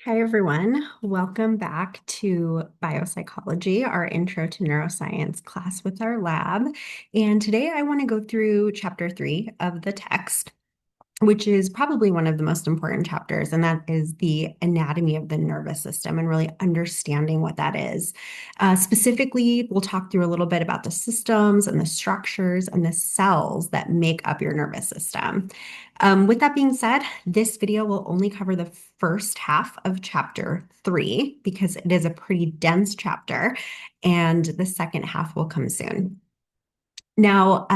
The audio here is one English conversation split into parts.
Hi, everyone. Welcome back to Biopsychology, our Intro to Neuroscience class with our lab. And today I want to go through chapter 3 of the text, which is probably one of the most important chapters, and that is the anatomy of the nervous system and really understanding what that is. Specifically, we'll talk through a little bit about the systems and the structures and the cells that make up your nervous system. With that being said, this video will only cover the first half of chapter 3 because it is a pretty dense chapter, and the second half will come soon. Now,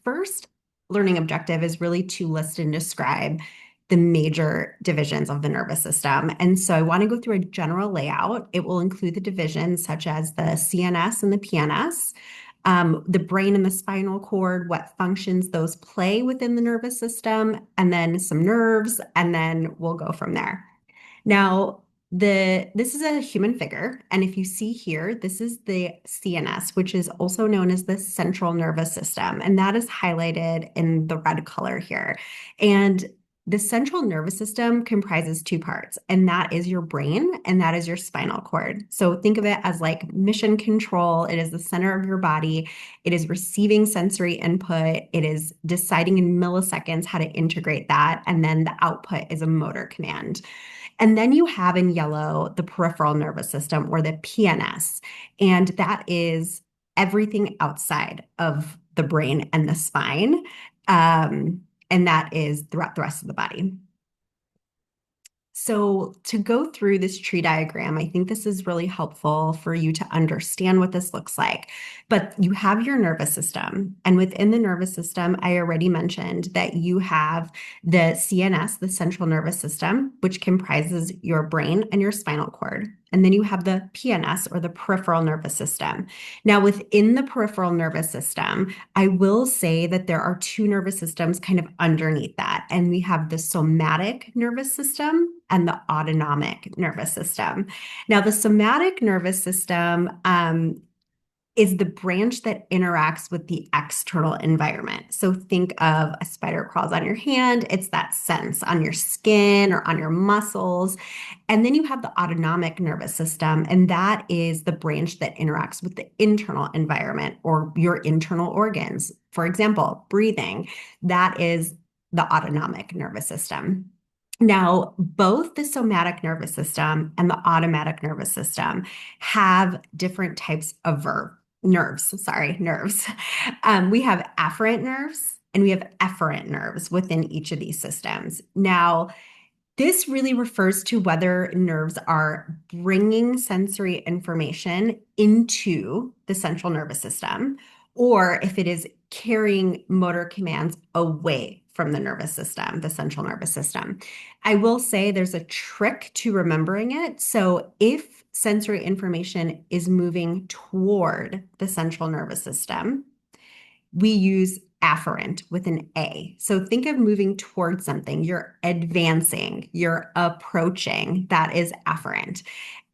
first learning objective is really to list and describe the major divisions of the nervous system. And so I want to go through a general layout. It will include the divisions such as the CNS and the PNS, the brain and the spinal cord, what functions those play within the nervous system, and then some nerves, and then we'll go from there. Now, this is a human figure, and if you see here, this is the CNS, which is also known as the central nervous system, and that is highlighted in the red color here. And the central nervous system comprises two parts, and that is your brain and that is your spinal cord. So think of it as like mission control. It is the center of your body. It is receiving sensory input. It is deciding in milliseconds how to integrate that, and then the output is a motor command. And then you have in yellow the peripheral nervous system, or the PNS, and that is everything outside of the brain and the spine. And that is throughout the rest of the body. So to go through this tree diagram, I think this is really helpful for you to understand what this looks like. But you have your nervous system, and within the nervous system, I already mentioned that you have the CNS, the central nervous system, which comprises your brain and your spinal cord. And then you have the PNS, or the peripheral nervous system. Now, within the peripheral nervous system, I will say that there are two nervous systems kind of underneath that. And we have the somatic nervous system and the autonomic nervous system. Now, the somatic nervous system is the branch that interacts with the external environment. So think of a spider crawls on your hand. It's that sense on your skin or on your muscles. And then you have the autonomic nervous system, and that is the branch that interacts with the internal environment or your internal organs. For example, breathing, that is the autonomic nervous system. Now, both the somatic nervous system and the automatic nervous system have different types of nerves. We have afferent nerves and we have efferent nerves within each of these systems. Now, this really refers to whether nerves are bringing sensory information into the central nervous system, or if it is carrying motor commands away from the nervous system, the central nervous system. I will say there's a trick to remembering it. So if sensory information is moving toward the central nervous system, we use afferent with an A. So think of moving towards something. You're advancing, you're approaching. That is afferent.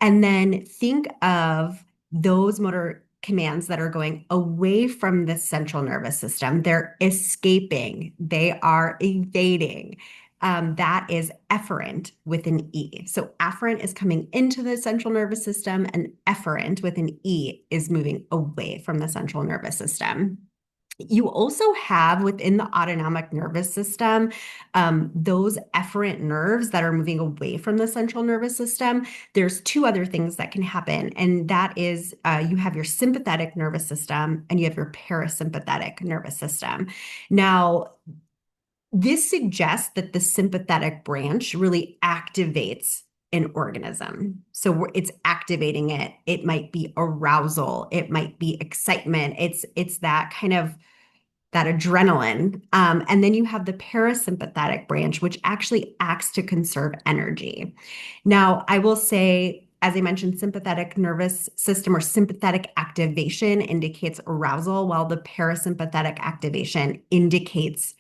And then think of those motor commands that are going away from the central nervous system. They're escaping, they are evading. That is efferent with an E. So afferent is coming into the central nervous system, and efferent with an E is moving away from the central nervous system. You also have within the autonomic nervous system, those efferent nerves that are moving away from the central nervous system. There's two other things that can happen, and that is you have your sympathetic nervous system and you have your parasympathetic nervous system. Now, this suggests that the sympathetic branch really activates an organism. So it's activating it. It might be arousal. It might be excitement. It's that kind of that adrenaline. And then you have the parasympathetic branch, which actually acts to conserve energy. Now, I will say, as I mentioned, sympathetic nervous system or sympathetic activation indicates arousal, while the parasympathetic activation indicates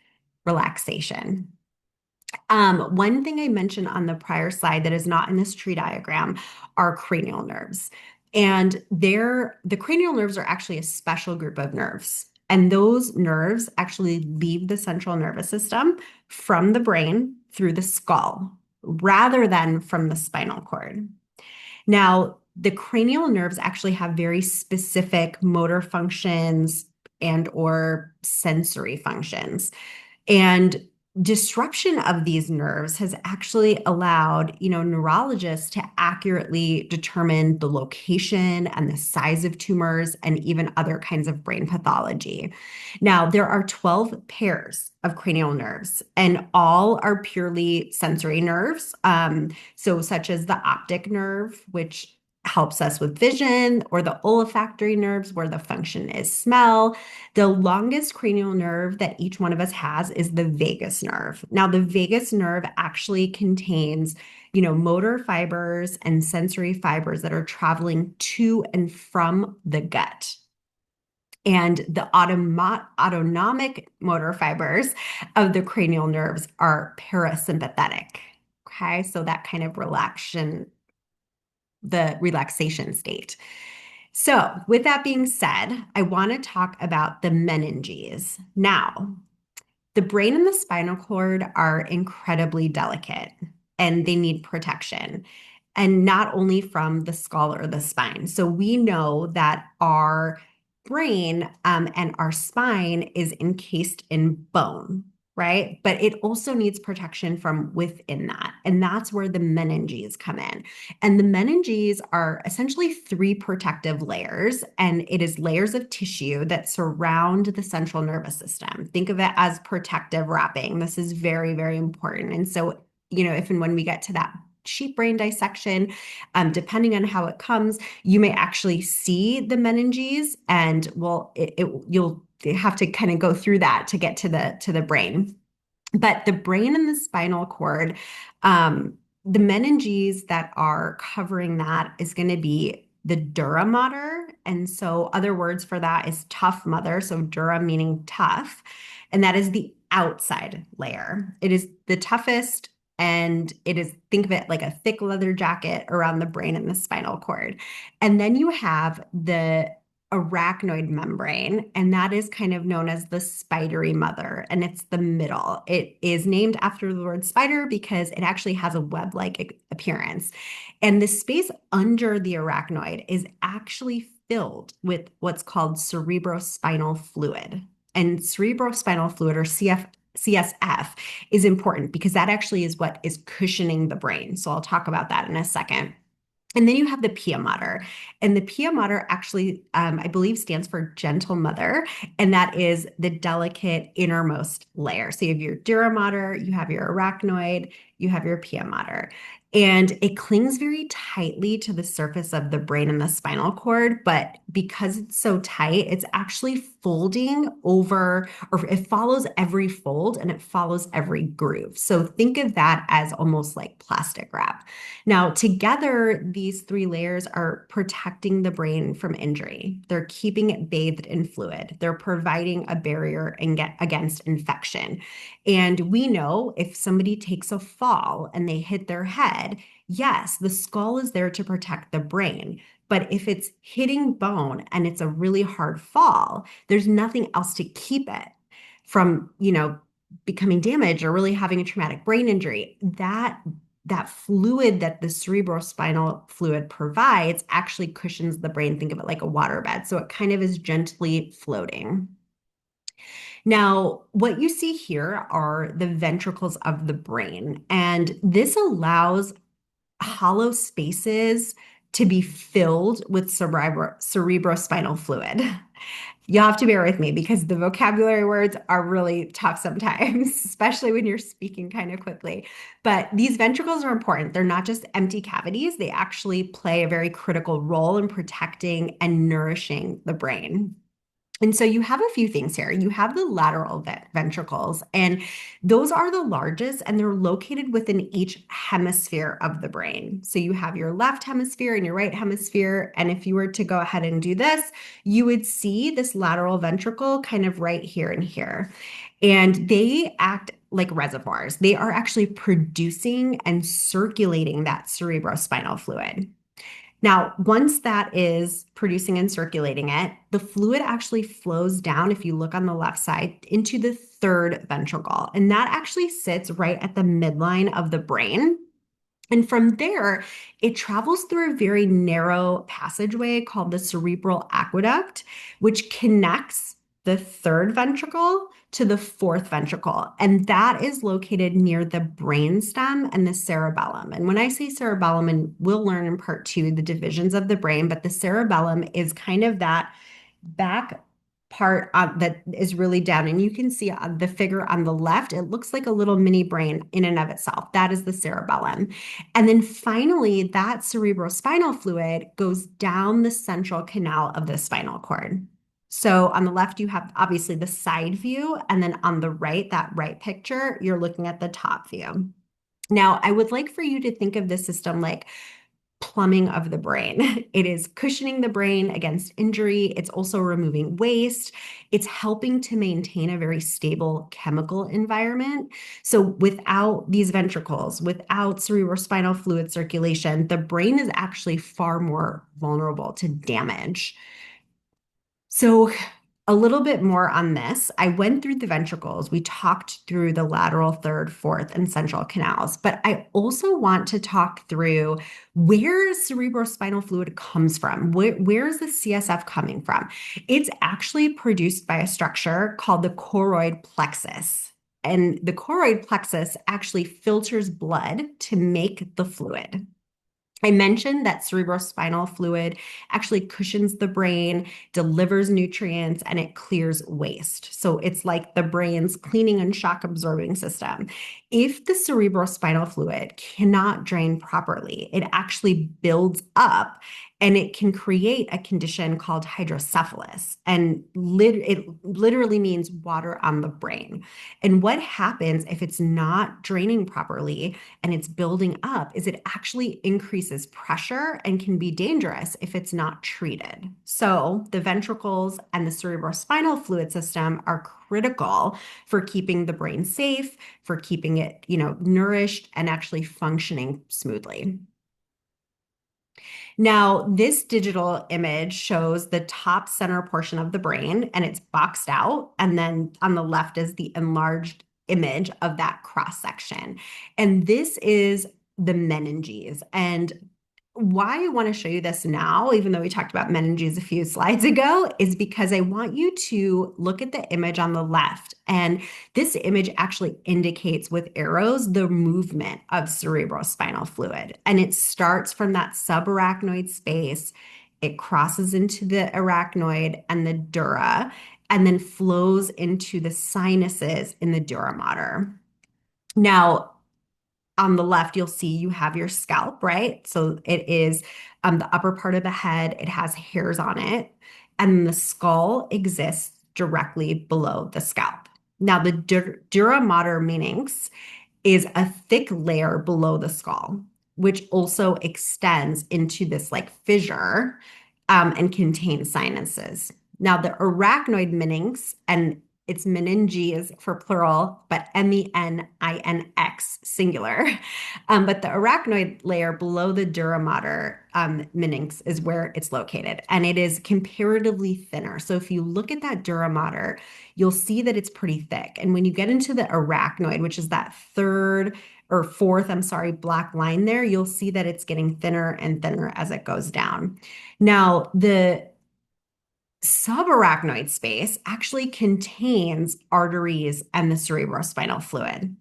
relaxation. One thing I mentioned on the prior slide that is not in this tree diagram are cranial nerves. And the cranial nerves are actually a special group of nerves. And those nerves actually leave the central nervous system from the brain through the skull. rather than from the spinal cord. Now, the cranial nerves actually have very specific motor functions and or sensory functions. And disruption of these nerves has actually allowed, neurologists to accurately determine the location and the size of tumors and even other kinds of brain pathology. Now, there are 12 pairs of cranial nerves, and all are purely sensory nerves. So, such as the optic nerve, which helps us with vision, or the olfactory nerves, where the function is smell. The longest cranial nerve that each one of us has is the vagus nerve. Now, the vagus nerve actually contains, motor fibers and sensory fibers that are traveling to and from the gut. And the autonomic motor fibers of the cranial nerves are parasympathetic. Okay, so that kind of the relaxation state. So, with that being said, I want to talk about the meninges. Now, the brain and the spinal cord are incredibly delicate and they need protection, and not only from the skull or the spine. So, we know that our brain and our spine is encased in bone, right? But it also needs protection from within that. And that's where the meninges come in. And the meninges are essentially three protective layers, and it is layers of tissue that surround the central nervous system. Think of it as protective wrapping. This is very, very important. And so, if and when we get to that sheep brain dissection, depending on how it comes, you may actually see the meninges, and you'll have to kind of go through that to get to the brain. But the brain and the spinal cord, the meninges that are covering that is going to be the dura mater. And so other words for that is tough mother. So dura meaning tough. And that is the outside layer. It is the toughest, and think of it like a thick leather jacket around the brain and the spinal cord. And then you have the arachnoid membrane, and that is kind of known as the spidery mother, and it's the middle. It is named after the word spider because it actually has a web-like appearance. And the space under the arachnoid is actually filled with what's called cerebrospinal fluid. And cerebrospinal fluid, or CSF, is important because that actually is what is cushioning the brain. So I'll talk about that in a second. And then you have the pia mater. And the pia mater actually, I believe, stands for gentle mother. And that is the delicate innermost layer. So you have your dura mater, you have your arachnoid, you have your pia mater. And it clings very tightly to the surface of the brain and the spinal cord. But because it's so tight, it's actually folding over, or it follows every fold and it follows every groove. So think of that as almost like plastic wrap. Now, together, these three layers are protecting the brain from injury. They're keeping it bathed in fluid. They're providing a barrier against infection. And we know if somebody takes a fall and they hit their head, yes, the skull is there to protect the brain. But if it's hitting bone and it's a really hard fall, there's nothing else to keep it from, becoming damaged or really having a traumatic brain injury. That fluid that the cerebrospinal fluid provides actually cushions the brain. Think of it like a waterbed. So it kind of is gently floating. Now, what you see here are the ventricles of the brain, and this allows hollow spaces to be filled with cerebrospinal fluid. You'll have to bear with me because the vocabulary words are really tough sometimes, especially when you're speaking kind of quickly. But these ventricles are important. They're not just empty cavities. They actually play a very critical role in protecting and nourishing the brain. And so you have a few things here. You have the lateral ventricles, and those are the largest, and they're located within each hemisphere of the brain. So you have your left hemisphere and your right hemisphere. And if you were to go ahead and do this, you would see this lateral ventricle kind of right here and here. And they act like reservoirs. They are actually producing and circulating that cerebrospinal fluid. Now, once that is producing and circulating it, the fluid actually flows down, if you look on the left side, into the third ventricle. And that actually sits right at the midline of the brain. And from there, it travels through a very narrow passageway called the cerebral aqueduct, which connects the third ventricle to the fourth ventricle. And that is located near the brainstem and the cerebellum. And when I say cerebellum, and we'll learn in part two the divisions of the brain, but the cerebellum is kind of that back part that is really down. And you can see the figure on the left, it looks like a little mini brain in and of itself. That is the cerebellum. And then finally, that cerebrospinal fluid goes down the central canal of the spinal cord. So on the left, you have obviously the side view. And then on the right, that right picture, you're looking at the top view. Now, I would like for you to think of this system like plumbing of the brain. It is cushioning the brain against injury. It's also removing waste. It's helping to maintain a very stable chemical environment. So without these ventricles, without cerebrospinal fluid circulation, the brain is actually far more vulnerable to damage. So a little bit more on this. I went through the ventricles. We talked through the lateral, third, fourth, and central canals, but I also want to talk through where cerebrospinal fluid comes from. Where is the CSF coming from? It's actually produced by a structure called the choroid plexus. And the choroid plexus actually filters blood to make the fluid. I mentioned that cerebrospinal fluid actually cushions the brain, delivers nutrients, and it clears waste. So it's like the brain's cleaning and shock absorbing system. If the cerebrospinal fluid cannot drain properly, it actually builds up and it can create a condition called hydrocephalus. And it literally means water on the brain. And what happens if it's not draining properly and it's building up is it actually increases pressure and can be dangerous if it's not treated. So the ventricles and the cerebrospinal fluid system are critical for keeping the brain safe, for keeping it, nourished and actually functioning smoothly. Now, this digital image shows the top center portion of the brain and it's boxed out. And then on the left is the enlarged image of that cross section. And this is the meninges. And why I want to show you this now, even though we talked about meninges a few slides ago, is because I want you to look at the image on the left. And this image actually indicates with arrows the movement of cerebrospinal fluid. And it starts from that subarachnoid space. It crosses into the arachnoid and the dura, and then flows into the sinuses in the dura mater. Now, on the left, you'll see you have your scalp, right? So it is the upper part of the head. It has hairs on it. And the skull exists directly below the scalp. Now, the dura mater meninx is a thick layer below the skull, which also extends into this like fissure and contains sinuses. Now, the arachnoid meninx, and it's meninges for plural, but meninx singular. But the arachnoid layer below the dura mater meninx is where it's located, and it is comparatively thinner. So if you look at that dura mater, you'll see that it's pretty thick. And when you get into the arachnoid, which is that third or fourth, I'm sorry, black line there, you'll see that it's getting thinner and thinner as it goes down. Now, the subarachnoid space actually contains arteries and the cerebrospinal fluid.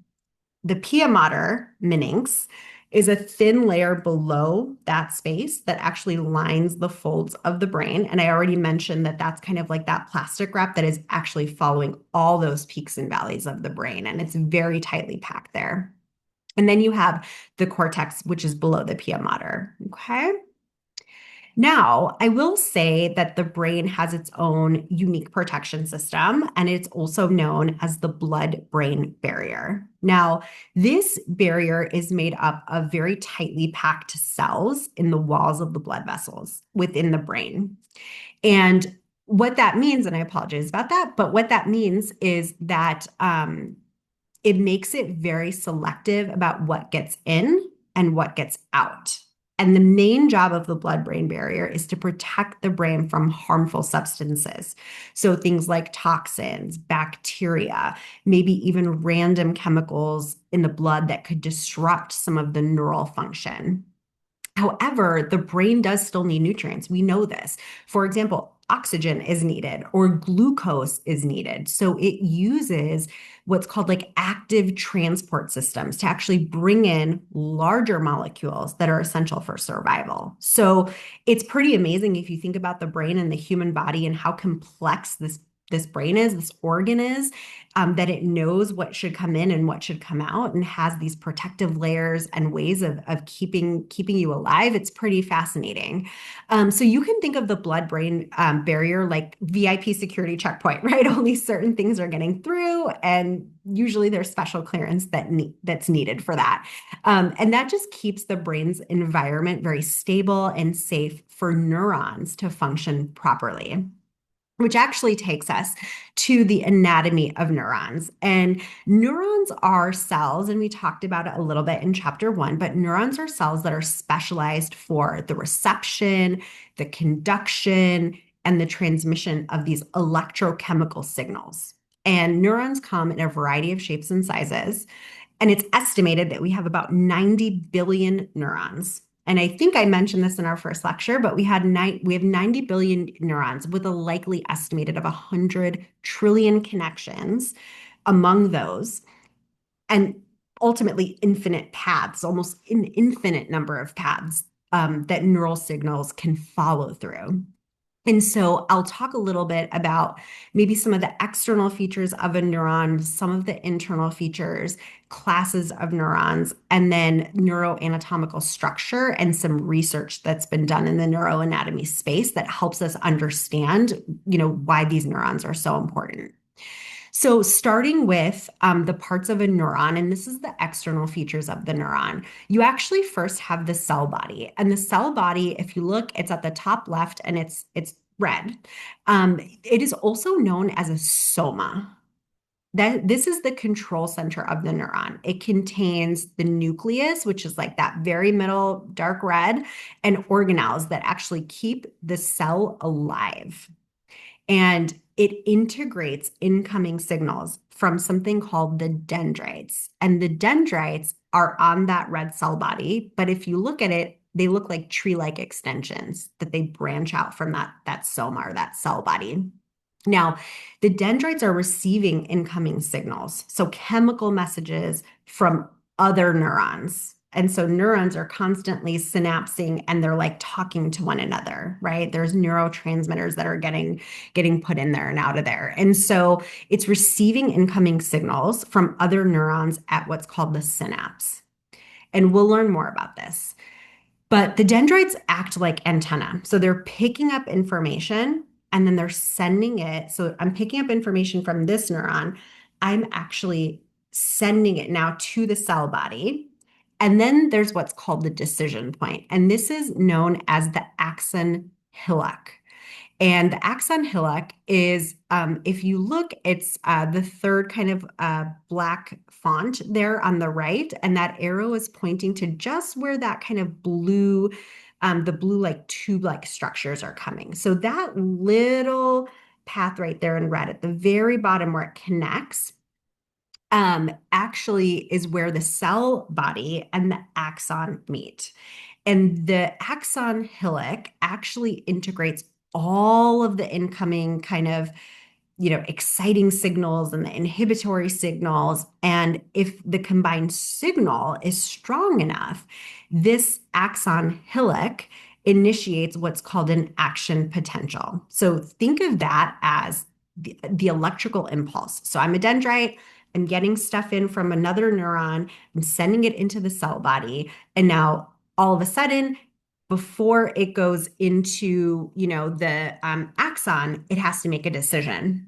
The pia mater meninx is a thin layer below that space that actually lines the folds of the brain. And I already mentioned that that's kind of like that plastic wrap that is actually following all those peaks and valleys of the brain. And it's very tightly packed there. And then you have the cortex, which is below the pia mater. Okay. Now, I will say that the brain has its own unique protection system, and it's also known as the blood-brain barrier. Now, this barrier is made up of very tightly packed cells in the walls of the blood vessels within the brain. And what that means, and I apologize about that, but what that means is that it makes it very selective about what gets in and what gets out. And the main job of the blood-brain barrier is to protect the brain from harmful substances. So things like toxins, bacteria, maybe even random chemicals in the blood that could disrupt some of the neural function. However, the brain does still need nutrients. We know this. For example, oxygen is needed or glucose is needed. So it uses what's called like active transport systems to actually bring in larger molecules that are essential for survival. So it's pretty amazing if you think about the brain and the human body and how complex this brain is, this organ is, that it knows what should come in and what should come out and has these protective layers and ways of keeping you alive. It's pretty fascinating. So you can think of the blood-brain barrier like VIP security checkpoint, right? Only certain things are getting through, and usually there's special clearance that's needed for that. And that just keeps the brain's environment very stable and safe for neurons to function properly, which actually takes us to the anatomy of neurons. And neurons are cells, and we talked about it a little bit in chapter 1, but neurons are cells that are specialized for the reception, the conduction, and the transmission of these electrochemical signals. And neurons come in a variety of shapes and sizes. And it's estimated that we have about 90 billion neurons. And I think I mentioned this in our first lecture, but we have 90 billion neurons with a likely estimated of 100 trillion connections among those, and ultimately infinite paths, almost an infinite number of paths that neural signals can follow through. And so I'll talk a little bit about maybe some of the external features of a neuron, some of the internal features, classes of neurons, and then neuroanatomical structure and some research that's been done in the neuroanatomy space that helps us understand, why these neurons are so important. So starting with the parts of a neuron, and this is the external features of the neuron, you actually first have the cell body. And the cell body, if you look, it's at the top left and it's red. It is also known as a soma. This is the control center of the neuron. It contains the nucleus, which is like that very middle dark red, and organelles that actually keep the cell alive. And it integrates incoming signals from something called the dendrites. And the dendrites are on that red cell body, but if you look at it, they look like tree-like extensions that they branch out from that soma or that cell body. Now, the dendrites are receiving incoming signals, so chemical messages from other neurons. And so neurons are constantly synapsing and they're like talking to one another, right? There's neurotransmitters that are getting put in there and out of there. And so it's receiving incoming signals from other neurons at what's called the synapse. And we'll learn more about this. But the dendrites act like antenna. So they're picking up information and then they're sending it. So I'm picking up information from this neuron. I'm actually sending it now to the cell body. And then there's what's called the decision point. And this is known as the axon hillock. And the axon hillock is, if you look, it's the third kind of black font there on the right, and that arrow is pointing to just where that kind of blue, the blue like tube-like structures are coming. So that little path right there in red at the very bottom where it connects, actually is where the cell body and the axon meet. And the axon hillock actually integrates all of the incoming kind of, exciting signals and the inhibitory signals. And if the combined signal is strong enough, this axon hillock initiates what's called an action potential. So think of that as the electrical impulse. So I'm a dendrite. I'm getting stuff in from another neuron. I'm sending it into the cell body. And now all of a sudden, before it goes into, the axon, it has to make a decision.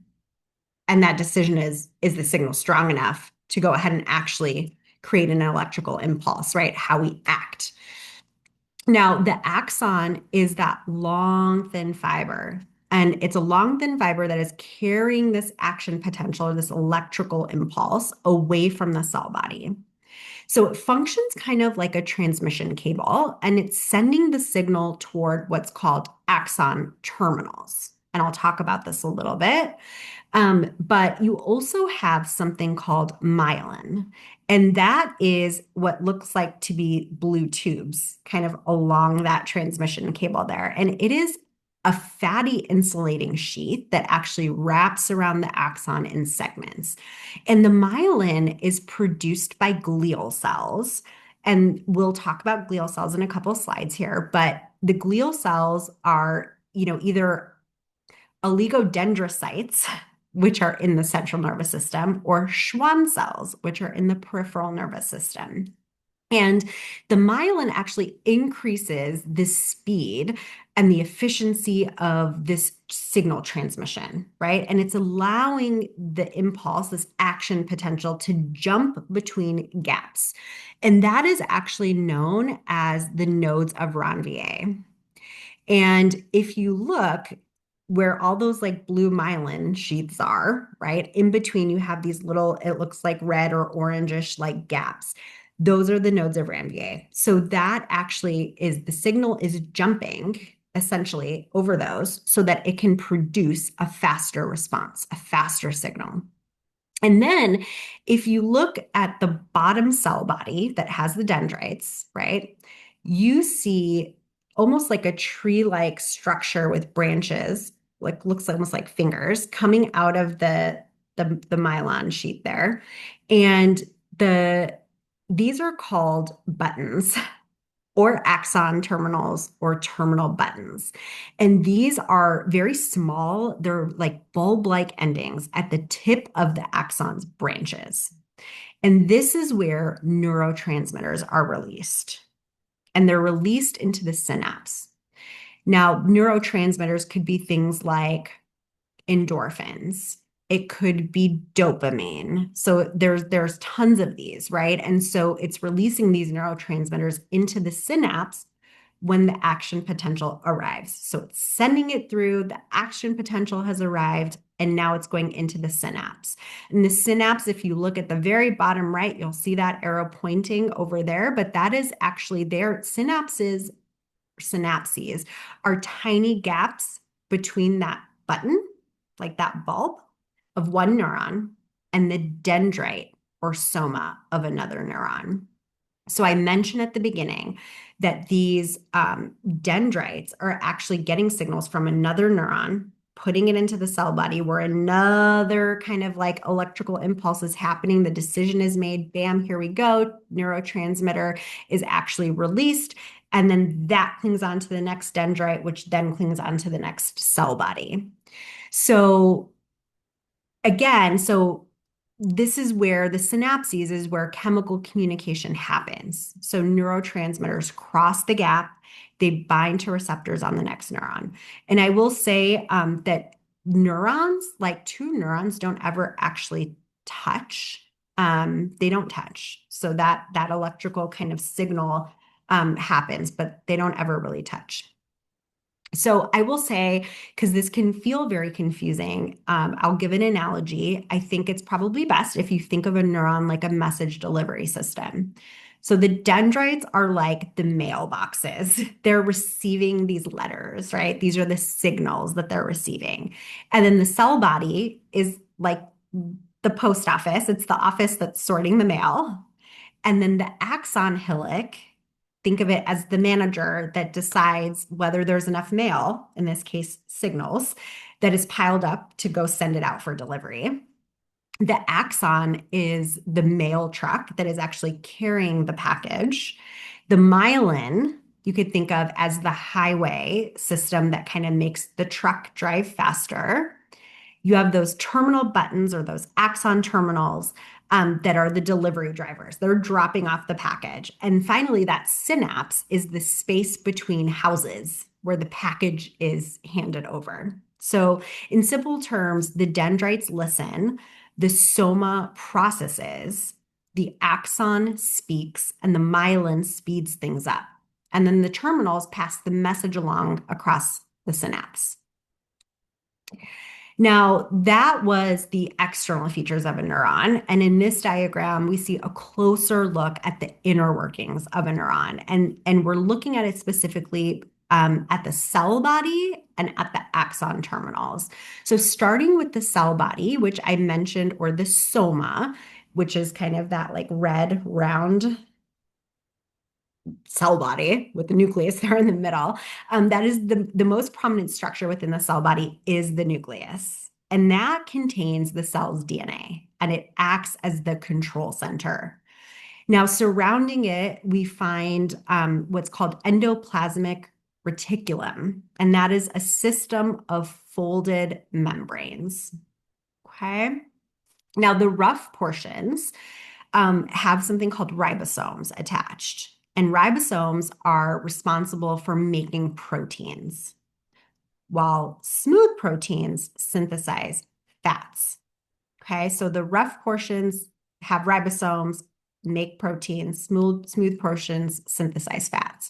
And that decision is the signal strong enough to go ahead and actually create an electrical impulse, right? How we act. Now, the axon is that long, thin fiber. And it's a long, thin fiber that is carrying this action potential or this electrical impulse away from the cell body. So it functions kind of like a transmission cable, and it's sending the signal toward what's called axon terminals. And I'll talk about this a little bit. But you also have something called myelin, and that is what looks like to be blue tubes kind of along that transmission cable there. And it is a fatty insulating sheath that actually wraps around the axon in segments. And the myelin is produced by glial cells. And we'll talk about glial cells in a couple slides here, but the glial cells are, either oligodendrocytes, which are in the central nervous system, or Schwann cells, which are in the peripheral nervous system. And the myelin actually increases the speed and the efficiency of this signal transmission, right? And it's allowing the impulse, this action potential, to jump between gaps. And that is actually known as the nodes of Ranvier. And if you look where all those like blue myelin sheaths are, right? In between, you have these little, it looks like red or orangish like gaps. Those are the nodes of Ranvier. So that actually is the signal is jumping essentially over those so that it can produce a faster response, a faster signal. And then if you look at the bottom cell body that has the dendrites, right, you see almost like a tree-like structure with branches, like looks almost like fingers coming out of the myelin sheath there. And these are called buttons or axon terminals or terminal buttons. And these are very small. They're like bulb-like endings at the tip of the axon's branches. And this is where neurotransmitters are released. And they're released into the synapse. Now, neurotransmitters could be things like endorphins. It could be dopamine. So there's tons of these, right? And so it's releasing these neurotransmitters into the synapse when the action potential arrives. So it's sending it through, the action potential has arrived, and now it's going into the synapse. And the synapse, if you look at the very bottom right, you'll see that arrow pointing over there, but that is actually there. Synapses are tiny gaps between that button, like that bulb of one neuron, and the dendrite or soma of another neuron. So I mentioned at the beginning that these dendrites are actually getting signals from another neuron, putting it into the cell body where another kind of like electrical impulse is happening. The decision is made, bam, here we go. Neurotransmitter is actually released. And then that clings onto the next dendrite, which then clings onto the next cell body. So again, this is where the synapses is where chemical communication happens. So neurotransmitters cross the gap, they bind to receptors on the next neuron. And I will say that neurons, like two neurons, don't ever actually touch. They don't touch. So that electrical kind of signal happens, but they don't ever really touch. So I will say, because this can feel very confusing, I'll give an analogy. I think it's probably best if you think of a neuron like a message delivery system. So the dendrites are like the mailboxes. They're receiving these letters, right? These are the signals that they're receiving. And then the cell body is like the post office. It's the office that's sorting the mail. And then the axon hillock, think of it as the manager that decides whether there's enough mail, in this case, signals, that is piled up to go send it out for delivery. The axon is the mail truck that is actually carrying the package. The myelin, you could think of as the highway system that kind of makes the truck drive faster. You have those terminal buttons or those axon terminals that are the delivery drivers. They're dropping off the package. And finally, that synapse is the space between houses where the package is handed over. So in simple terms, the dendrites listen, the soma processes, the axon speaks, and the myelin speeds things up. And then the terminals pass the message along across the synapse. Now, that was the external features of a neuron. And in this diagram, we see a closer look at the inner workings of a neuron. And we're looking at it specifically at the cell body and at the axon terminals. So, starting with the cell body, which I mentioned, or the soma, which is kind of that like red round cell body with the nucleus there in the middle. That is the most prominent structure within the cell body is the nucleus. And that contains the cell's DNA and it acts as the control center. Now, surrounding it, we find what's called endoplasmic reticulum, and that is a system of folded membranes. Okay. Now, the rough portions have something called ribosomes attached. And ribosomes are responsible for making proteins, while smooth proteins synthesize fats. Okay, so the rough portions have ribosomes, make proteins, smooth portions synthesize fats.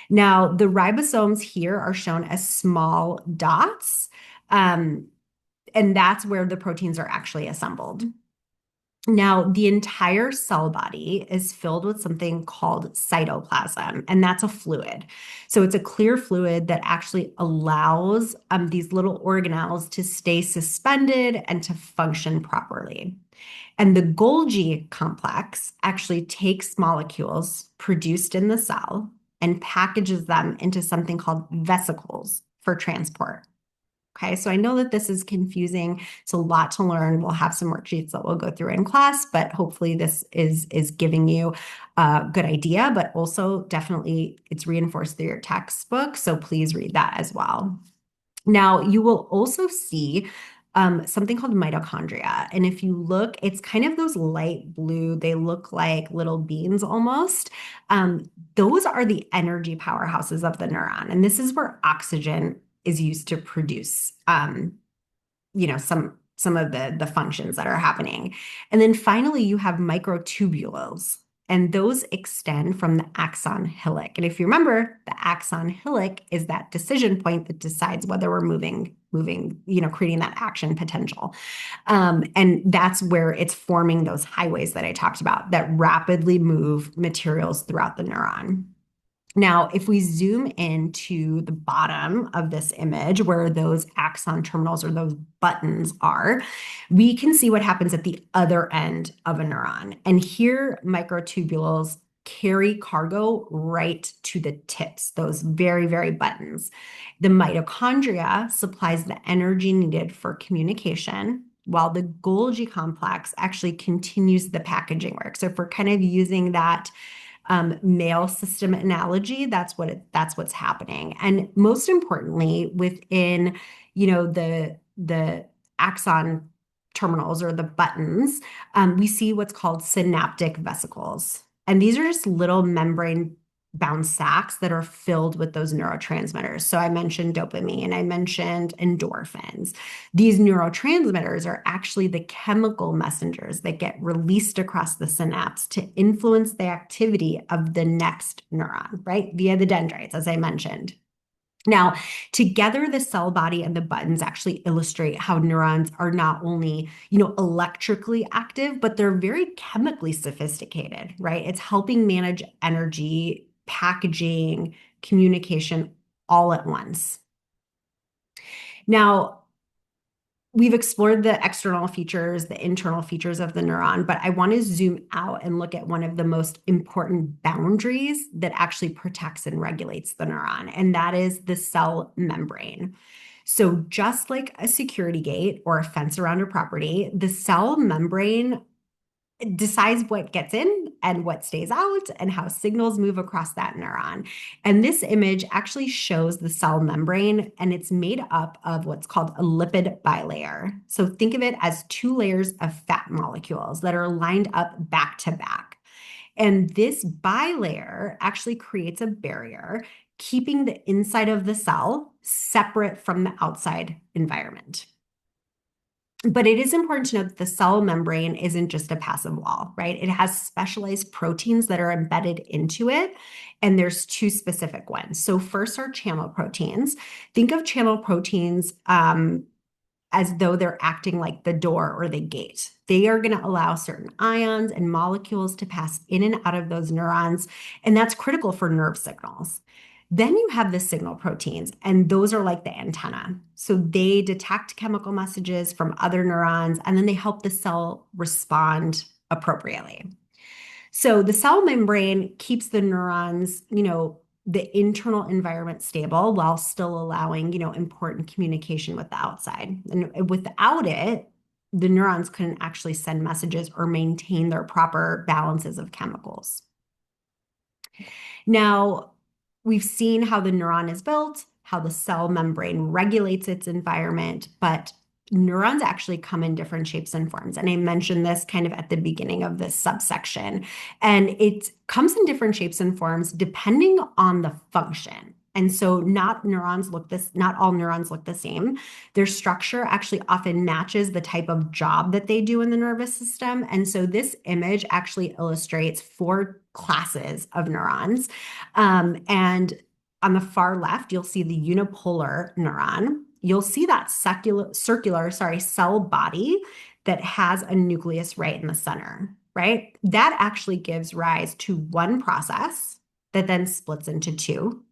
Now, the ribosomes here are shown as small dots, and that's where the proteins are actually assembled. Now, the entire cell body is filled with something called cytoplasm, and that's a fluid. So it's a clear fluid that actually allows these little organelles to stay suspended and to function properly. And the Golgi complex actually takes molecules produced in the cell and packages them into something called vesicles for transport. Okay, so I know that this is confusing. It's a lot to learn. We'll have some worksheets that we'll go through in class, but hopefully this is giving you a good idea, but also definitely it's reinforced through your textbook. So please read that as well. Now, you will also see something called mitochondria. And if you look, it's kind of those light blue, they look like little beans almost. Those are the energy powerhouses of the neuron. And this is where oxygen is used to produce, some of the functions that are happening. And then finally, you have microtubules, and those extend from the axon hillock. And if you remember, the axon hillock is that decision point that decides whether we're moving, creating that action potential. And that's where it's forming those highways that I talked about that rapidly move materials throughout the neuron. Now, if we zoom into the bottom of this image where those axon terminals or those buttons are, we can see what happens at the other end of a neuron. And here, microtubules carry cargo right to the tips, those very, very buttons. The mitochondria supplies the energy needed for communication, while the Golgi complex actually continues the packaging work. So if we're kind of using that mail system analogy, that's what's happening. And most importantly, within the axon terminals or the buttons, we see what's called synaptic vesicles. And these are just little membrane bound sacs that are filled with those neurotransmitters. So I mentioned dopamine, I mentioned endorphins. These neurotransmitters are actually the chemical messengers that get released across the synapse to influence the activity of the next neuron, right? Via the dendrites, as I mentioned. Now, together, the cell body and the buttons actually illustrate how neurons are not only, electrically active, but they're very chemically sophisticated, right? It's helping manage energy, packaging, communication all at once. Now, we've explored the external features, the internal features of the neuron, but I want to zoom out and look at one of the most important boundaries that actually protects and regulates the neuron, and that is the cell membrane. So just like a security gate or a fence around a property, the cell membrane decides what gets in and what stays out and how signals move across that neuron. And this image actually shows the cell membrane, and it's made up of what's called a lipid bilayer. So think of it as two layers of fat molecules that are lined up back to back. And this bilayer actually creates a barrier, keeping the inside of the cell separate from the outside environment. But it is important to note that the cell membrane isn't just a passive wall, right? It has specialized proteins that are embedded into it, and there's two specific ones. So first are channel proteins. Think of channel proteins as though they're acting like the door or the gate. They are going to allow certain ions and molecules to pass in and out of those neurons, and that's critical for nerve signals. Then you have the signal proteins, and those are like the antenna. So they detect chemical messages from other neurons, and then they help the cell respond appropriately. So the cell membrane keeps the neurons, the internal environment stable while still allowing, important communication with the outside. And without it, the neurons couldn't actually send messages or maintain their proper balances of chemicals. Now, we've seen how the neuron is built, how the cell membrane regulates its environment, but neurons actually come in different shapes and forms. And I mentioned this kind of at the beginning of this subsection. And it comes in different shapes and forms depending on the function. And so not all neurons look the same. Their structure actually often matches the type of job that they do in the nervous system. And so this image actually illustrates 4 classes of neurons. And on the far left, you'll see the unipolar neuron. You'll see that circular cell body that has a nucleus right in the center, right? That actually gives rise to one process that then splits into 2,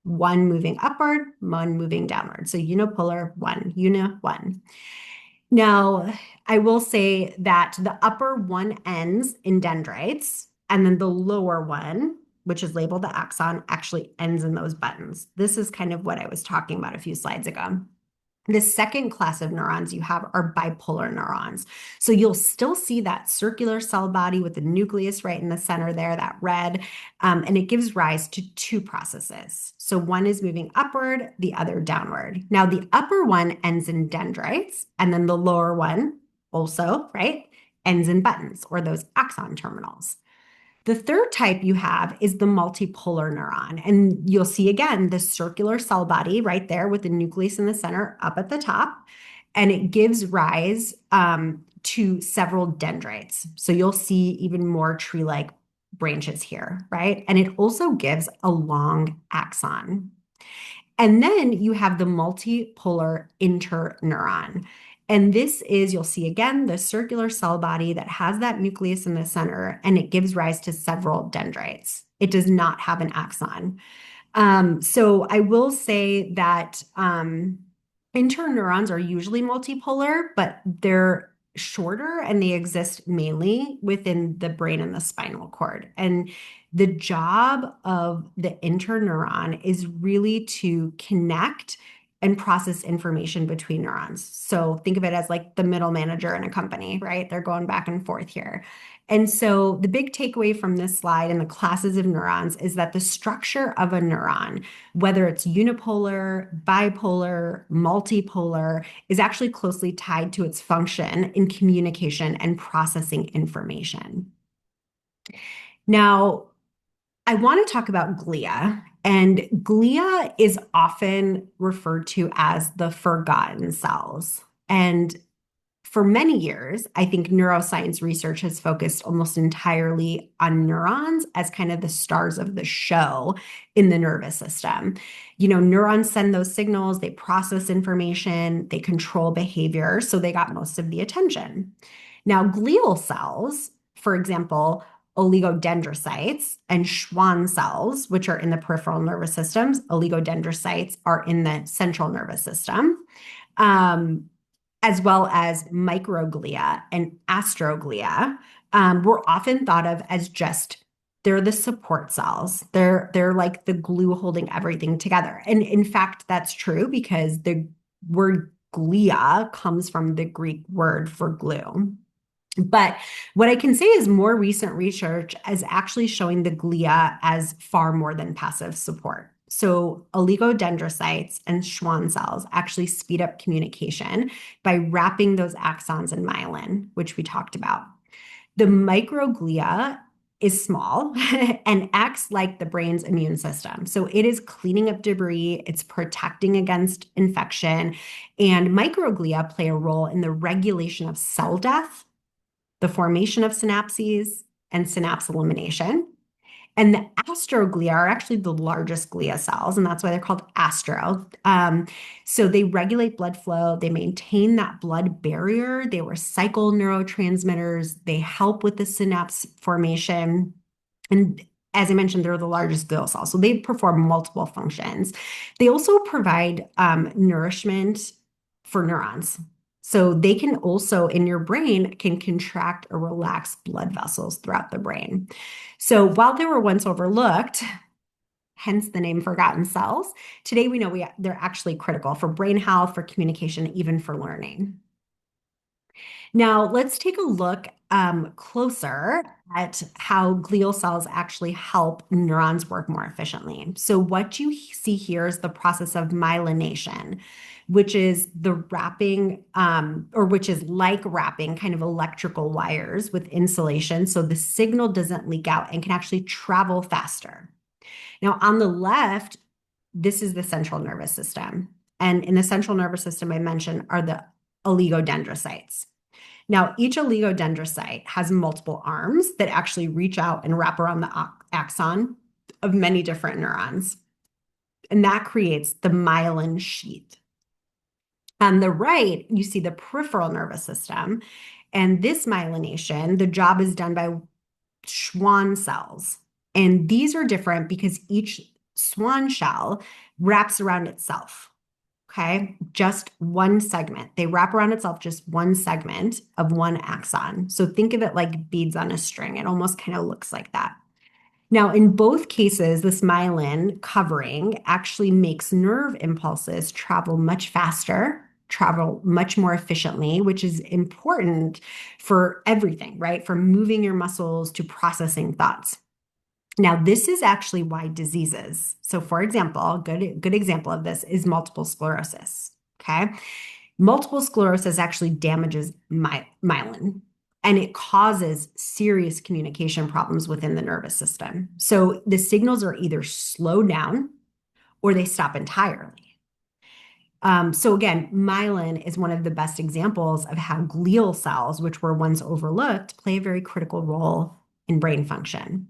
one moving upward, one moving downward. So unipolar, one. Now, I will say that the upper one ends in dendrites, and then the lower one, which is labeled the axon, actually ends in those buttons. This is kind of what I was talking about a few slides ago. The second class of neurons you have are bipolar neurons. So you'll still see that circular cell body with the nucleus right in the center there, that red, and it gives rise to 2 processes. So one is moving upward, the other downward. Now the upper one ends in dendrites, and then the lower one also, right, ends in buttons or those axon terminals. The third type you have is the multipolar neuron. And you'll see again the circular cell body right there with the nucleus in the center up at the top. And it gives rise to several dendrites. So you'll see even more tree-like branches here, right? And it also gives a long axon. And then you have the multipolar interneuron. And this is, you'll see again, the circular cell body that has that nucleus in the center, and it gives rise to several dendrites. It does not have an axon. So I will say that interneurons are usually multipolar, but they're shorter and they exist mainly within the brain and the spinal cord. And the job of the interneuron is really to connect and process information between neurons. So think of it as like the middle manager in a company, right? They're going back and forth here. And so the big takeaway from this slide and the classes of neurons is that the structure of a neuron, whether it's unipolar, bipolar, multipolar, is actually closely tied to its function in communication and processing information. Now, I want to talk about glia, and glia is often referred to as the forgotten cells. And for many years, I think neuroscience research has focused almost entirely on neurons as kind of the stars of the show in the nervous system. Neurons send those signals, they process information, they control behavior, so they got most of the attention. Now, glial cells, for example, oligodendrocytes and Schwann cells, which are in the peripheral nervous systems, oligodendrocytes are in the central nervous system. As well as microglia and astroglia, were often thought of as they're the support cells. They're like the glue holding everything together. And in fact, that's true because the word glia comes from the Greek word for glue. But what I can say is more recent research is actually showing the glia as far more than passive support. So oligodendrocytes and Schwann cells actually speed up communication by wrapping those axons in myelin, which we talked about. The microglia is small and acts like the brain's immune system. So it is cleaning up debris, it's protecting against infection, and microglia play a role in the regulation of cell death, the formation of synapses, and synapse elimination. And the astroglia are actually the largest glia cells, and that's why they're called astro. So they regulate blood flow, they maintain that blood barrier, they recycle neurotransmitters, they help with the synapse formation. And as I mentioned, they're the largest glial cells, so they perform multiple functions. They also provide nourishment for neurons. So they can also, in your brain, can contract or relax blood vessels throughout the brain. So while they were once overlooked, hence the name forgotten cells, today we know they're actually critical for brain health, for communication, even for learning. Now, let's take a look closer at how glial cells actually help neurons work more efficiently. So, what you see here is the process of myelination, which is the wrapping, or which is like wrapping kind of electrical wires with insulation so the signal doesn't leak out and can actually travel faster. Now, on the left, this is the central nervous system. And in the central nervous system, I mentioned are the oligodendrocytes. Now, each oligodendrocyte has multiple arms that actually reach out and wrap around the axon of many different neurons. And that creates the myelin sheath. On the right, you see the peripheral nervous system. And this myelination, the job is done by Schwann cells. And these are different because each Schwann cell wraps around itself. Okay, just one segment. They wrap around itself just one segment of one axon. So think of it like beads on a string. It almost kind of looks like that. Now, in both cases, this myelin covering actually makes nerve impulses travel much faster, travel much more efficiently, which is important for everything, right? From moving your muscles to processing thoughts. Now, this is actually why diseases. So, for example, a good example of this is multiple sclerosis. Okay. Multiple sclerosis actually damages myelin and it causes serious communication problems within the nervous system. So, the signals are either slowed down or they stop entirely. So, again, myelin is one of the best examples of how glial cells, which were once overlooked, play a very critical role in brain function.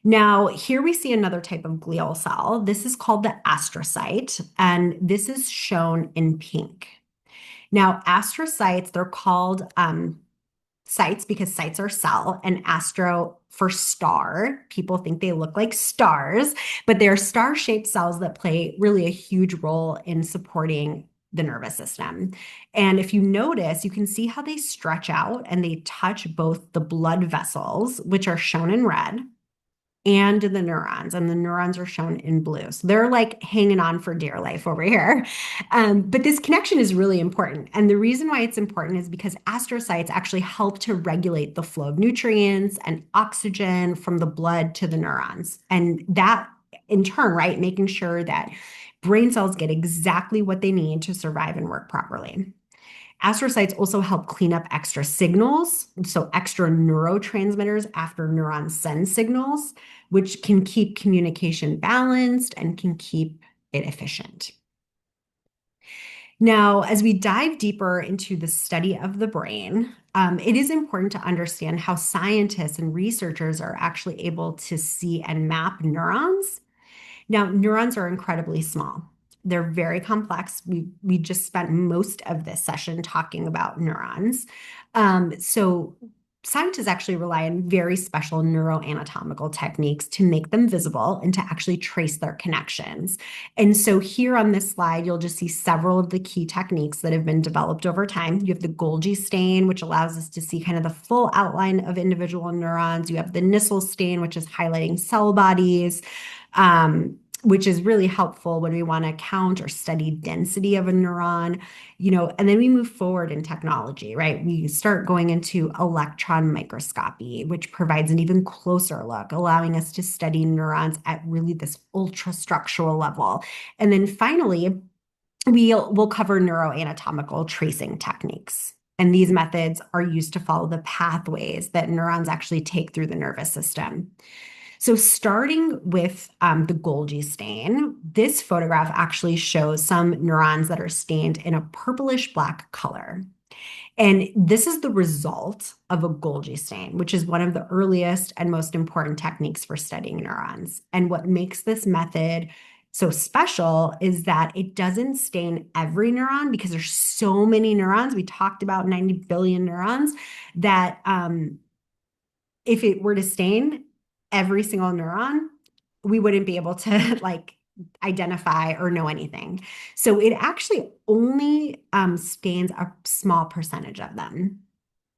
Now, here we see another type of glial cell. This is called the astrocyte, and this is shown in pink. Now, astrocytes, they're called cytes because cytes are cell, and astro for star. People think they look like stars, but they're star-shaped cells that play really a huge role in supporting the nervous system. And if you notice, you can see how they stretch out and they touch both the blood vessels, which are shown in red, and the neurons, and the neurons are shown in blue. So they're like hanging on for dear life over here. But this connection is really important. And the reason why it's important is because astrocytes actually help to regulate the flow of nutrients and oxygen from the blood to the neurons. And that in turn, right, making sure that brain cells get exactly what they need to survive and work properly. Astrocytes also help clean up extra signals, so extra neurotransmitters after neurons send signals, which can keep communication balanced and can keep it efficient. Now, as we dive deeper into the study of the brain, it is important to understand how scientists and researchers are actually able to see and map neurons. Now, neurons are incredibly small. They're very complex. We just spent most of this session talking about neurons. So scientists actually rely on very special neuroanatomical techniques to make them visible and to actually trace their connections. And so here on this slide, you'll just see several of the key techniques that have been developed over time. You have the Golgi stain, which allows us to see kind of the full outline of individual neurons. You have the Nissl stain, which is highlighting cell bodies. Which is really helpful when we want to count or study density of a neuron, and then we move forward in technology, right? We start going into electron microscopy, which provides an even closer look, allowing us to study neurons at really this ultra structural level. And then finally, we'll cover neuroanatomical tracing techniques. And these methods are used to follow the pathways that neurons actually take through the nervous system. So starting with the Golgi stain, this photograph actually shows some neurons that are stained in a purplish black color. And this is the result of a Golgi stain, which is one of the earliest and most important techniques for studying neurons. And what makes this method so special is that it doesn't stain every neuron because there's so many neurons. We talked about 90 billion neurons that if it were to stain every single neuron, we wouldn't be able to like identify or know anything. So it actually only stains a small percentage of them.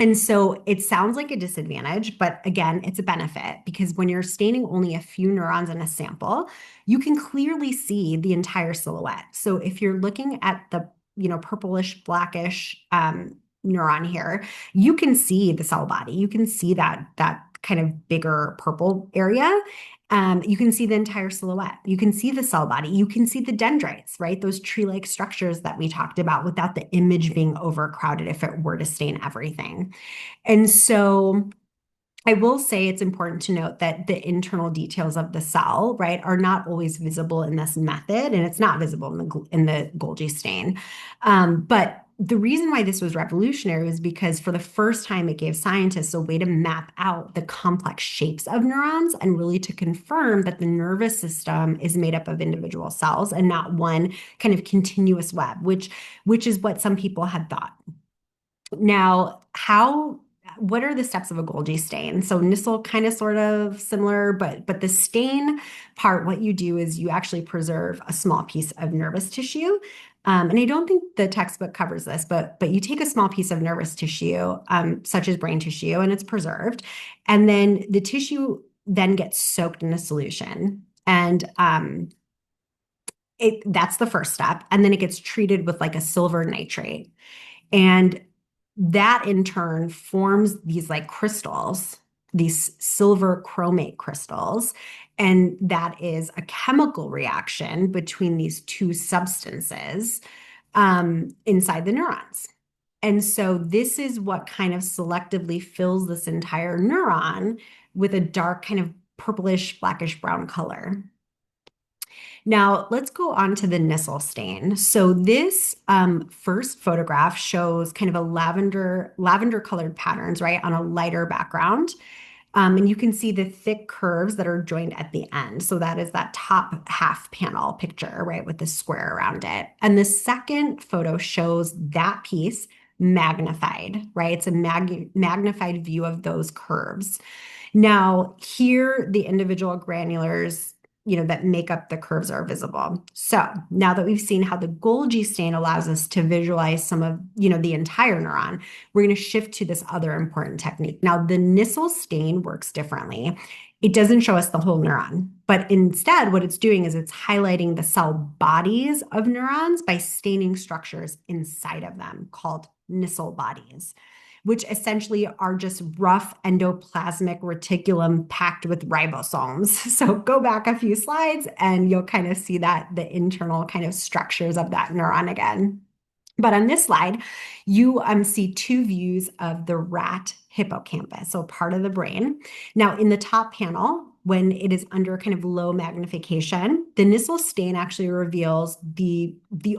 And so it sounds like a disadvantage, but again, it's a benefit because when you're staining only a few neurons in a sample, you can clearly see the entire silhouette. So if you're looking at the, purplish, blackish neuron here, you can see the cell body. You can see that kind of bigger purple area. You can see the entire silhouette. You can see the cell body. You can see the dendrites, right? Those tree-like structures that we talked about without the image being overcrowded if it were to stain everything. And so I will say it's important to note that the internal details of the cell, right, are not always visible in this method, and it's not visible in the Golgi stain. But the reason why this was revolutionary was because for the first time, it gave scientists a way to map out the complex shapes of neurons and really to confirm that the nervous system is made up of individual cells and not one kind of continuous web, which is what some people had thought. Now, what are the steps of a Golgi stain? So Nissl kind of sort of similar, but the stain part, what you do is you actually preserve a small piece of nervous tissue. And I don't think the textbook covers this, but you take a small piece of nervous tissue, such as brain tissue, and it's preserved. And then the tissue then gets soaked in a solution. And that's the first step. And then it gets treated with like a silver nitrate. And that in turn forms these like crystals, these silver chromate crystals. And that is a chemical reaction between these two substances inside the neurons. And so this is what kind of selectively fills this entire neuron with a dark kind of purplish, blackish brown color. Now, let's go on to the Nissl stain. So this first photograph shows kind of a lavender colored patterns, right, on a lighter background. And you can see the thick curves that are joined at the end. So that is that top half panel picture, right, with the square around it. And the second photo shows that piece magnified, right? It's a magnified view of those curves. Now, here, the individual granulars that make up the curves are visible. So now that we've seen how the Golgi stain allows us to visualize some of, the entire neuron, we're going to shift to this other important technique. Now, the Nissl stain works differently. It doesn't show us the whole neuron, but instead what it's doing is it's highlighting the cell bodies of neurons by staining structures inside of them called Nissl bodies, which essentially are just rough endoplasmic reticulum packed with ribosomes. So go back a few slides and you'll kind of see that the internal kind of structures of that neuron again. But on this slide, you see two views of the rat hippocampus, so part of the brain. Now, in the top panel, when it is under kind of low magnification, the Nissl stain actually reveals the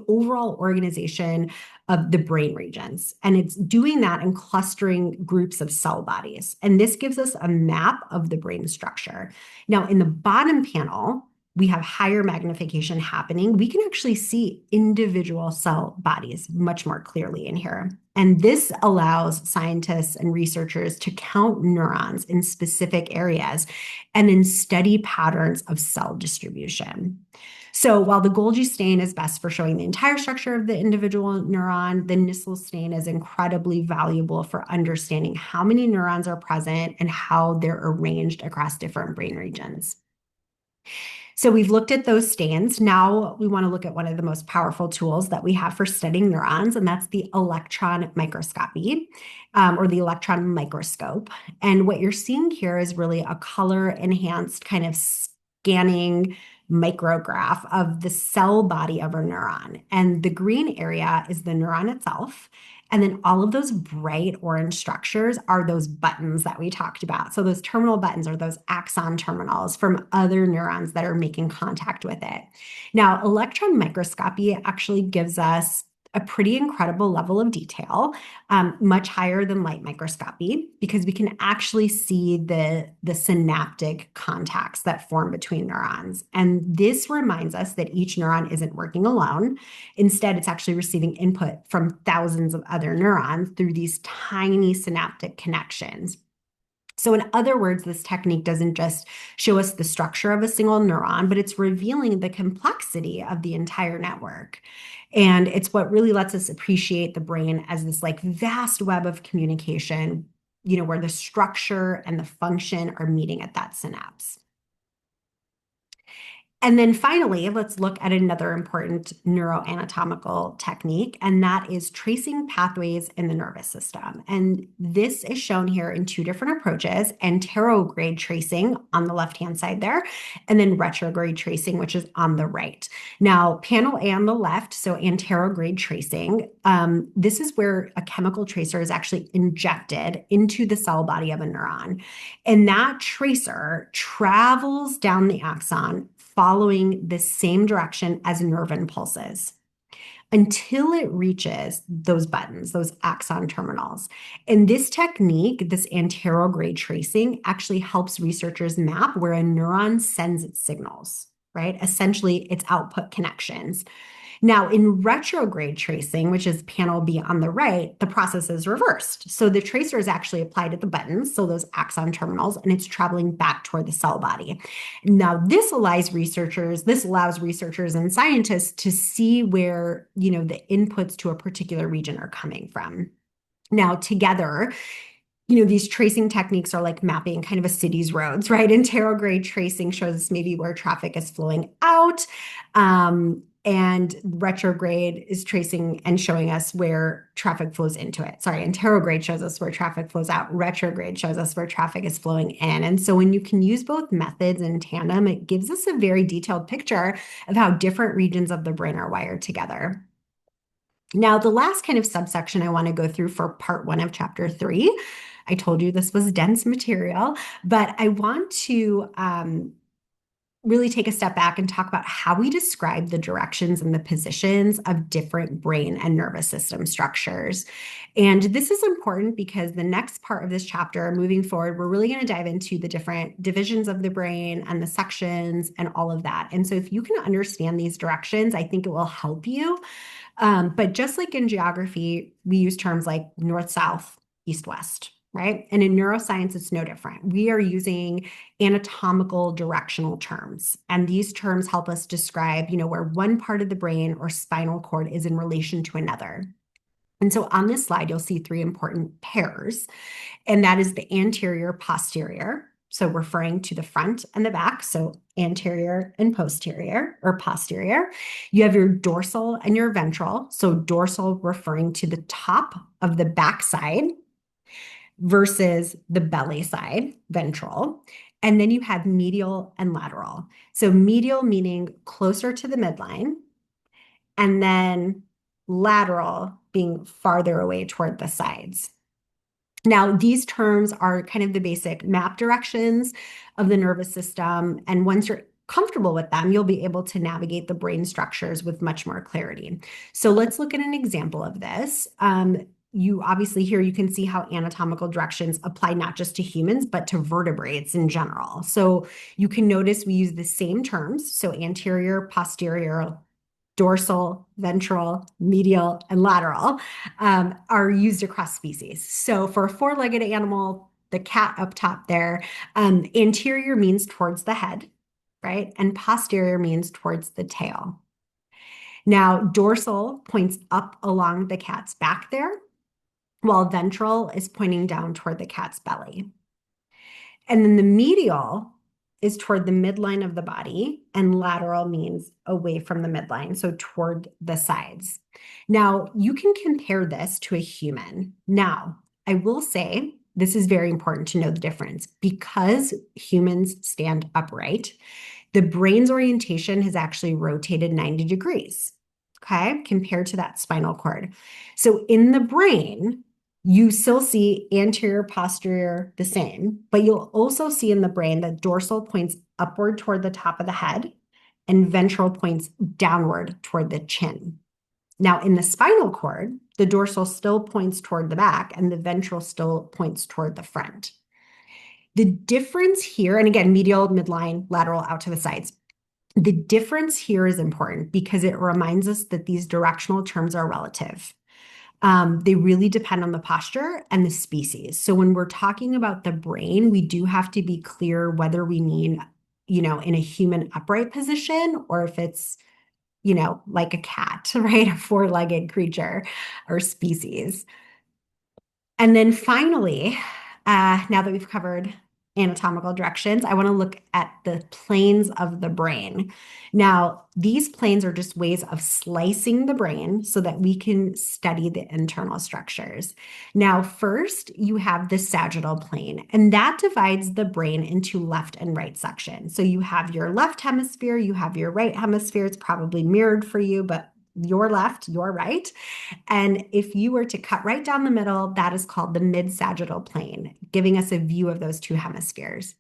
overall organization of the brain regions. And it's doing that in clustering groups of cell bodies. And this gives us a map of the brain structure. Now, in the bottom panel, we have higher magnification happening. We can actually see individual cell bodies much more clearly in here. And this allows scientists and researchers to count neurons in specific areas and then study patterns of cell distribution. So while the Golgi stain is best for showing the entire structure of the individual neuron, the Nissl stain is incredibly valuable for understanding how many neurons are present and how they're arranged across different brain regions. So we've looked at those stains. Now we want to look at one of the most powerful tools that we have for studying neurons, and that's the electron microscopy, or the electron microscope. And what you're seeing here is really a color-enhanced kind of scanning micrograph of the cell body of a neuron. And the green area is the neuron itself. And then all of those bright orange structures are those buttons that we talked about. So those terminal buttons are those axon terminals from other neurons that are making contact with it. Now, electron microscopy actually gives us a pretty incredible level of detail, much higher than light microscopy, because we can actually see the synaptic contacts that form between neurons. And this reminds us that each neuron isn't working alone. Instead, it's actually receiving input from thousands of other neurons through these tiny synaptic connections. So, in other words, this technique doesn't just show us the structure of a single neuron, but it's revealing the complexity of the entire network. And it's what really lets us appreciate the brain as this like vast web of communication, where the structure and the function are meeting at that synapse. And then finally, let's look at another important neuroanatomical technique, and that is tracing pathways in the nervous system. And this is shown here in two different approaches: anterograde tracing on the left-hand side there, and then retrograde tracing, which is on the right. Now, panel A on the left, so anterograde tracing, this is where a chemical tracer is actually injected into the cell body of a neuron. And that tracer travels down the axon, following the same direction as nerve impulses until it reaches those buttons, those axon terminals. And this technique, this anterograde tracing, actually helps researchers map where a neuron sends its signals, right? Essentially, its output connections. Now, in retrograde tracing, which is panel B on the right, the process is reversed. So the tracer is actually applied at the buttons, so those axon terminals, and it's traveling back toward the cell body. Now, this allows researchers and scientists to see where, the inputs to a particular region are coming from. Now, together, these tracing techniques are like mapping kind of a city's roads, right? Anterograde tracing shows maybe where traffic is flowing out. And retrograde is tracing and showing us where traffic flows into it. Sorry, anterograde shows us where traffic flows out. Retrograde shows us where traffic is flowing in. And so when you can use both methods in tandem, it gives us a very detailed picture of how different regions of the brain are wired together. Now, the last kind of subsection I want to go through for part 1 of chapter 3, I told you this was dense material, but I want to really take a step back and talk about how we describe the directions and the positions of different brain and nervous system structures. And this is important because the next part of this chapter, moving forward, we're really going to dive into the different divisions of the brain and the sections and all of that. And so if you can understand these directions, I think it will help you. But just like in geography, we use terms like north, south, east, west, right? And in neuroscience, it's no different. We are using anatomical directional terms, and these terms help us describe, where one part of the brain or spinal cord is in relation to another. And so on this slide, you'll see 3 important pairs, and that is the anterior posterior. So referring to the front and the back, so anterior and posterior or posterior. You have your dorsal and your ventral. So dorsal referring to the top of the back side versus the belly side, ventral. And then you have medial and lateral. So medial meaning closer to the midline, and then lateral being farther away toward the sides. Now, these terms are kind of the basic map directions of the nervous system. And once you're comfortable with them, you'll be able to navigate the brain structures with much more clarity. So let's look at an example of this. You obviously here you can see how anatomical directions apply not just to humans, but to vertebrates in general. So you can notice we use the same terms. So anterior, posterior, dorsal, ventral, medial, and lateral are used across species. So for a 4-legged animal, the cat up top there, anterior means towards the head, right? And posterior means towards the tail. Now, dorsal points up along the cat's back there, while ventral is pointing down toward the cat's belly. And then the medial is toward the midline of the body, and lateral means away from the midline, so toward the sides. Now, you can compare this to a human. Now, I will say this is very important to know the difference. Because humans stand upright, the brain's orientation has actually rotated 90 degrees, okay, compared to that spinal cord. So in the brain, you still see anterior, posterior the same, but you'll also see in the brain that dorsal points upward toward the top of the head and ventral points downward toward the chin. Now, in the spinal cord, the dorsal still points toward the back and the ventral still points toward the front. The difference here, and again, medial, midline, lateral, out to the sides. The difference here is important because it reminds us that these directional terms are relative. They really depend on the posture and the species. So when we're talking about the brain, we do have to be clear whether we mean, in a human upright position or if it's, like a cat, right? A four-legged creature or species. And then finally, now that we've covered anatomical directions, I want to look at the planes of the brain. Now, these planes are just ways of slicing the brain so that we can study the internal structures. Now, first, you have the sagittal plane, and that divides the brain into left and right sections. So you have your left hemisphere, you have your right hemisphere. It's probably mirrored for you, but your left, your right. And if you were to cut right down the middle, that is called the mid-sagittal plane, giving us a view of those two hemispheres.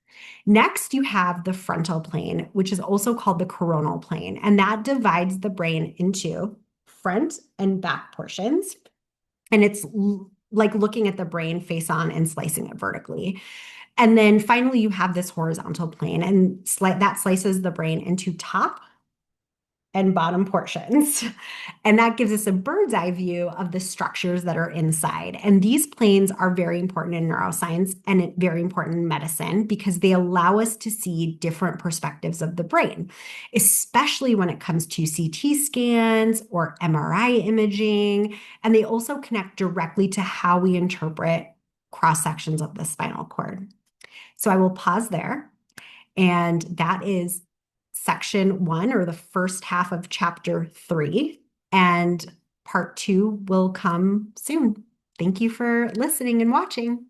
Next, you have the frontal plane, which is also called the coronal plane, and that divides the brain into front and back portions. And it's like looking at the brain face on and slicing it vertically. And then finally, you have this horizontal plane, and that slices the brain into top and bottom portions. And that gives us a bird's eye view of the structures that are inside. And these planes are very important in neuroscience and very important in medicine because they allow us to see different perspectives of the brain, especially when it comes to CT scans or MRI imaging. And they also connect directly to how we interpret cross sections of the spinal cord. So I will pause there. And that is section 1, or the first half of chapter 3. And part 2 will come soon. Thank you for listening and watching.